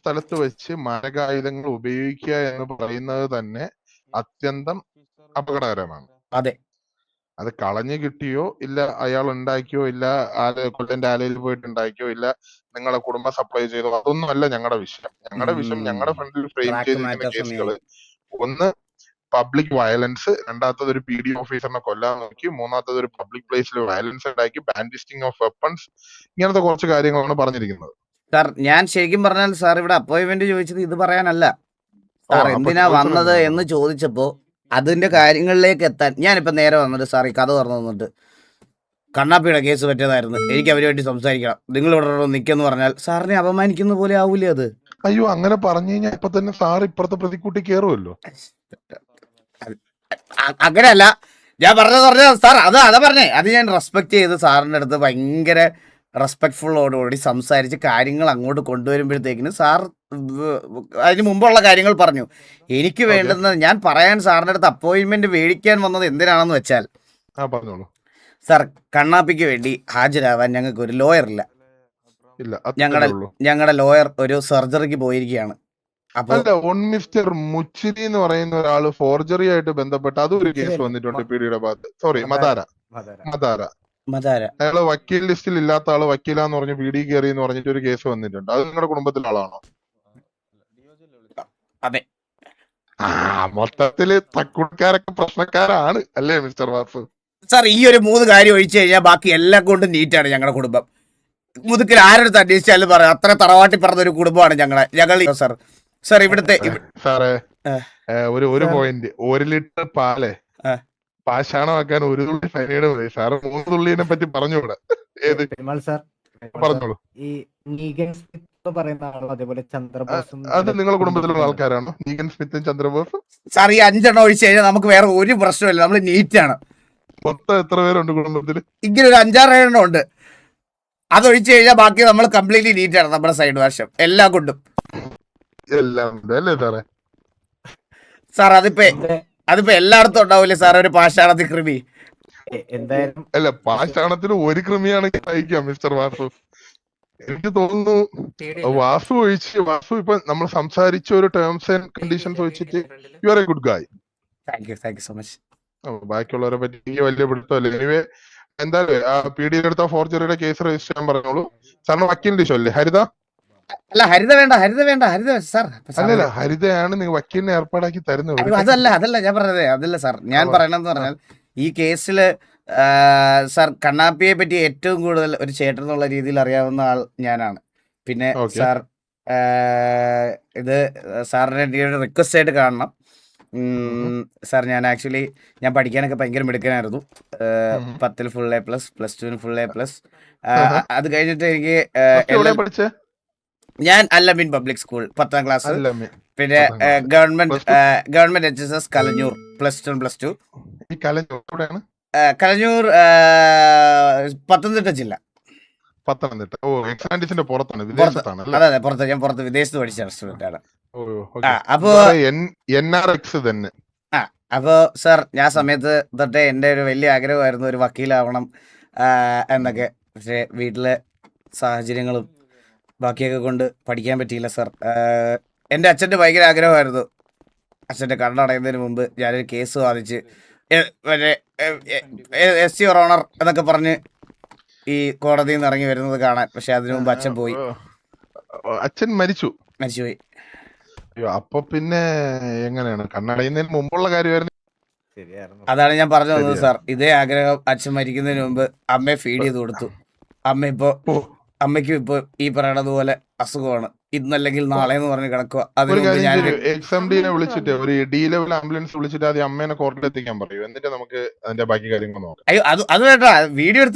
സ്ഥലത്ത് വെച്ച് മാരകായുധങ്ങൾ ഉപയോഗിക്കുക എന്ന് പറയുന്നത് തന്നെ അത്യന്തം അപകടകരമാണ്. അതെ. അത് കളഞ്ഞു കിട്ടിയോ ഇല്ല അയാൾ ഉണ്ടാക്കിയോ ഇല്ല കൊല്ലന്റെ ആലയിൽ പോയിട്ട് ഉണ്ടാക്കിയോ ഇല്ല നിങ്ങളെ കുടുംബം സപ്ലൈ ചെയ്തോ, അതൊന്നും അല്ല ഞങ്ങളുടെ വിഷയം. ഞങ്ങളുടെ വിഷയം ഞങ്ങളുടെ ഫ്രണ്ടിൽ ഫ്രെയിം ചെയ്തിരിക്കുന്ന കേസുകൾ ഒന്ന് പബ്ലിക് വയലൻസ്, രണ്ടാമത്തത് ഒരു PD ഓഫീസറിനെ കൊല്ലാൻ നോക്കി, മൂന്നാമത്തത് ഒരു പബ്ലിക് പ്ലേസിൽ വയലൻസ് ഉണ്ടാക്കി, ബാൻഡിസ്റ്റിംഗ് ഓഫ് വെപ്പൺസ്, ഇങ്ങനത്തെ കുറച്ച് കാര്യങ്ങളാണ് പറഞ്ഞിരിക്കുന്നത്. സാർ ഞാൻ ശരിക്കും പറഞ്ഞാൽ സാർ ഇവിടെ അപ്പോയിന്റ്മെന്റ് ചോദിച്ചത് ഇത് പറയാനല്ല. സാർ എന്തിനാ വന്നത് എന്ന് ചോദിച്ചപ്പോ അതിന്റെ കാര്യങ്ങളിലേക്ക് എത്താൻ ഞാനിപ്പോ നേരെ വന്നിട്ട് സാർ ഈ കഥ തുറന്നു തന്നിട്ട് കണ്ണാപ്പിയുടെ കേസ് പറ്റിയതായിരുന്നു, എനിക്ക് അവര് വേണ്ടി സംസാരിക്കണം, നിങ്ങൾ ഇവിടെ നിൽക്കെന്ന് പറഞ്ഞാൽ സാറിനെ അപമാനിക്കുന്ന പോലെ ആവൂലേ അത്? അയ്യോ, അങ്ങനെ പറഞ്ഞു കഴിഞ്ഞാൽ ഇപ്പൊ തന്നെ സാർ ഇപ്പുറത്തെ പ്രതിക്കൂട്ടി കയറുമല്ലോ. അങ്ങനെയല്ല ഞാൻ പറഞ്ഞ സാർ, അതാ പറഞ്ഞേ, അത് ഞാൻ റെസ്പെക്ട് ചെയ്ത് സാറിൻ്റെ അടുത്ത് ഭയങ്കര റെസ്പെക്ട്ഫുള്ളോടുകൂടി സംസാരിച്ച് കാര്യങ്ങൾ അങ്ങോട്ട് കൊണ്ടുവരുമ്പോഴത്തേക്കിന് സാർ അതിന് മുമ്പുള്ള കാര്യങ്ങൾ പറഞ്ഞു. എനിക്ക് വേണ്ടുന്നത് ഞാൻ പറയാൻ സാറിൻ്റെ അടുത്ത് അപ്പോയിന്റ്മെന്റ് മേടിക്കാൻ വന്നത് എന്തിനാണെന്ന് വെച്ചാൽ, സാർ കണ്ണാപ്പിക്ക് വേണ്ടി ഹാജരാവാൻ ഞങ്ങൾക്ക് ഒരു ലോയർ ഇല്ല. ഞങ്ങളുടെ ലോയർ ഒരു സർജറിക്ക് പോയിരിക്കുകയാണ്. മിസ്റ്റർ മുച്ചിരി എന്ന് പറയുന്ന ഒരാള് ഫോർജറി ആയിട്ട് ബന്ധപ്പെട്ട് അതൊരു കേസ് വന്നിട്ടുണ്ട് പിടിയുടെ ഭാഗത്ത്. സോറി, മദാര അയാള് വക്കീൽ ലിസ്റ്റിൽ ഇല്ലാത്ത ആള് വക്കീലാന്ന് പറഞ്ഞ് പിടി കയറി എന്ന് പറഞ്ഞിട്ട് ഒരു കേസ് വന്നിട്ടുണ്ട്. അത് നിങ്ങളുടെ കുടുംബത്തിലെ ആളാണോ? അതെ. മൊത്തത്തില് തക്കുടുക്കാരൊക്കെ പ്രശ്നക്കാരാണ് അല്ലേ മിസ്റ്റർ വാസു? സാർ ഈ ഒരു 3 കാര്യം ഒഴിച്ചു കഴിഞ്ഞാൽ ബാക്കി എല്ലാം കൊണ്ടും നീറ്റാണ് ഞങ്ങളുടെ കുടുംബം. മുതുക്കിൽ ആരെടുത്ത് അന്വേഷിച്ചാലും പറയാം അത്ര തറവാട്ടി പറഞ്ഞൊരു കുടുംബമാണ് ഞങ്ങൾ. സാർ സാർ ഇവിടുത്തെ സാറേ ഒരു പോയിന്റ്, 1 ലിറ്റർ പാല് പാഷാണമാക്കാൻ 1 തുള്ളി ഫൈനയുടെ മതി. സാറ് 3 തുള്ളിനെ പറ്റി പറഞ്ഞൂടെ? ഏത് പറഞ്ഞോളൂ. അത് നിങ്ങളുടെ കുടുംബത്തിലുള്ള ആൾക്കാരാണോ നീഗൻ സ്മിത്തും ചന്ദ്രബോസും? സാർ ഈ 5 എണ്ണം ഒഴിച്ചു കഴിഞ്ഞാൽ നമുക്ക് വേറെ ഒരു പ്രശ്നമില്ല, നമ്മൾ നീറ്റാണ്. മൊത്തം എത്ര പേരുണ്ട് കുടുംബത്തില്? ഇങ്ങനെ ഒരു 5-6 എണ്ണം ഉണ്ട്. അതൊഴിച്ചു കഴിഞ്ഞാൽ ബാക്കി നമ്മൾ കംപ്ലീറ്റ്ലി നീറ്റാണ് നമ്മുടെ സൈഡ് വർഷം എല്ലാം കൊണ്ടും. അല്ലേ സാറേ? സാർ അതിപ്പോ എല്ലായിടത്തും ഉണ്ടാവില്ലേ സാർ ഒരു പാഷാണത്തിൽ കൃമി? എന്തായാലും അല്ല, പാഷാണത്തിന് ഒരു കൃമിയാണെങ്കിൽ സഹിക്കാം മിസ്റ്റർ വാസു. എനിക്ക് തോന്നുന്നു വാസു ഇപ്പൊ നമ്മൾ സംസാരിച്ച ഒരു ടേംസ് ആൻഡ് കണ്ടീഷൻസ് വെച്ചിട്ട് you are a good guy. Thank you so much. ബാക്കിയുള്ളവരെ പറ്റി എനിക്ക് വലിയ പിടുത്തമല്ലേ. എനിവേ എന്തായാലും ആ പിടിയുടെ അടുത്ത ഫോർജറിയുടെ കേസ് രജിസ്റ്റർ ചെയ്യാൻ പറഞ്ഞോളൂ. സാറിന് വക്കീലിന്റെ ഇഷ്യൂ അല്ലേ? ഹരിത അല്ല, ഹരിത വേണ്ട സാർ. അല്ലല്ല, ഹരിതയാണ് നിങ്ങൾ വക്കീലിനെ ഏർപ്പാടാക്കി തരുന്നത്. അതല്ല ഞാൻ പറഞ്ഞത്, അതല്ല സാർ. ഞാൻ പറയണെന്ന് പറഞ്ഞാൽ ഈ കേസില് സാർ കണ്ണാപ്പിയെ പറ്റി ഏറ്റവും കൂടുതൽ ഒരു ചേട്ടൻ എന്നുള്ള രീതിയിൽ അറിയാവുന്ന ആൾ ഞാനാണ്. പിന്നെ സാർ ഇത് സാറിന്റെ ഒരു റിക്വസ്റ്റ് ആയിട്ട് കാണണം സാർ. ഞാൻ പഠിക്കാനൊക്കെ ഭയങ്കര മിടുക്കനായിരുന്നു. 10ൽ ഫുൾ A+, +2 ഫുൾ A+. അത് കഴിഞ്ഞിട്ട് എനിക്ക് ഞാൻ അല്ലമീൻ പബ്ലിക് സ്കൂൾ 10ാം ക്ലാസ്, പിന്നെ ഗവൺമെന്റ് HSS കലഞ്ഞൂർ +1 +2. കലഞ്ഞൂർ പത്തനംതിട്ട ജില്ല. അതെ, പുറത്ത്. ഞാൻ പുറത്ത് വിദേശത്ത് പഠിച്ച സ്റ്റുഡന്റ് ആണ്. അപ്പോ സാർ ഞാൻ സമയത്ത് തൊട്ടേ എന്റെ ഒരു വലിയ ആഗ്രഹമായിരുന്നു ഒരു വക്കീലാവണം എന്നൊക്കെ. പക്ഷെ വീട്ടിലെ സാഹചര്യങ്ങളും ബാക്കിയൊക്കെ കൊണ്ട് പഠിക്കാൻ പറ്റിയില്ല സാർ. എൻ്റെ അച്ഛൻ്റെ ഭയങ്കര ആഗ്രഹമായിരുന്നു. അച്ഛൻ്റെ കണ്ണടയുന്നതിന് മുമ്പ് ഞാനൊരു കേസ് വാദിച്ച് മറ്റേ SC ഓണർ എന്നൊക്കെ പറഞ്ഞ് ഈ കോടതിയിൽ നിന്ന് ഇറങ്ങി വരുന്നത് കാണാൻ. പക്ഷെ അതിനു മുമ്പ് അച്ഛൻ പോയി. അച്ഛൻ മരിച്ചുപോയി. അപ്പൊ പിന്നെ എങ്ങനെയാണ് കണ്ണടയുന്നതിന് മുമ്പുള്ള കാര്യമായിരുന്നു? അതാണ് ഞാൻ പറഞ്ഞു തന്നത് സാർ. ഇതേ ആഗ്രഹം അച്ഛൻ മരിക്കുന്നതിന് മുമ്പ് അമ്മയെ ഫീഡ് ചെയ്ത് കൊടുത്തു. അമ്മയ്ക്കും ഇപ്പൊ ഈ പറയണതുപോലെ അസുഖമാണ്, ഇന്നല്ലെങ്കിൽ നാളെ എന്ന് പറഞ്ഞ് കിടക്കുക. എക്സാംഡിനെ വിളിച്ചിട്ട് ഒരു D ലെവൽ ആംബുലൻസ് വിളിച്ചിട്ട് ആദ്യം അമ്മേനെ കോർട്ടിൽ എത്തിക്കാൻ പറയൂ, എന്നിട്ട് നമുക്ക് അതിന്റെ ബാക്കി കാര്യങ്ങൾ നോക്കാം. അയ്യോ അത് വേണ്ട, വീഡിയോ എടുത്ത്